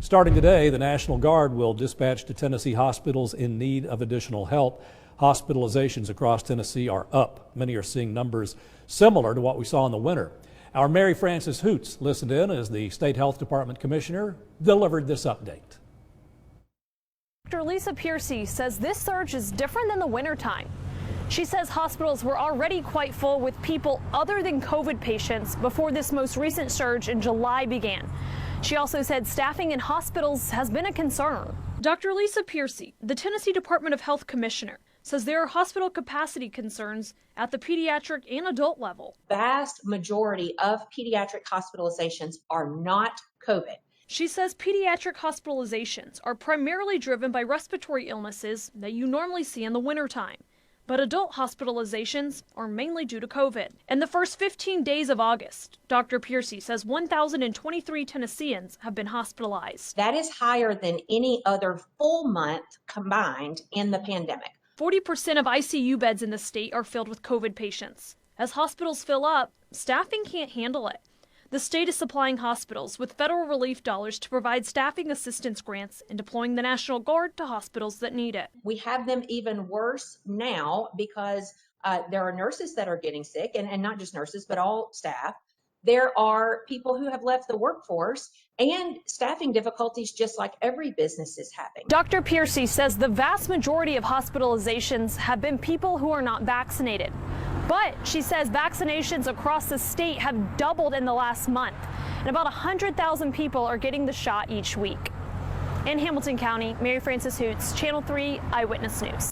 Starting today, the National Guard will dispatch to Tennessee hospitals in need of additional help. Hospitalizations across Tennessee are up. Many are seeing numbers similar to what we saw in the winter. Our Mary Frances Hoots listened in as the State Health Department Commissioner delivered this update. Dr. Lisa Piercy says this surge is different than the wintertime. She says hospitals were already quite full with people other than COVID patients before this most recent surge in July began. She also said staffing in hospitals has been a concern. Dr. Lisa Piercy, the Tennessee Department of Health Commissioner, says there are hospital capacity concerns at the pediatric and adult level. Vast majority of pediatric hospitalizations are not COVID. She says pediatric hospitalizations are primarily driven by respiratory illnesses that you normally see in the wintertime. But adult hospitalizations are mainly due to COVID. In the first 15 days of August, Dr. Piercy says 1,023 Tennesseans have been hospitalized. That is higher than any other full month combined in the pandemic. 40% of ICU beds in the state are filled with COVID patients. As hospitals fill up, staffing can't handle it. The state is supplying hospitals with federal relief dollars to provide staffing assistance grants and deploying the National Guard to hospitals that need it. We have them even worse now because there are nurses that are getting sick, and not just nurses, but all staff. There are people who have left the workforce and staffing difficulties just like every business is having. Dr. Piercy says the vast majority of hospitalizations have been people who are not vaccinated. But she says vaccinations across the state have doubled in the last month, and about 100,000 people are getting the shot each week. In Hamilton County, Mary Frances Hoots, Channel 3 Eyewitness News.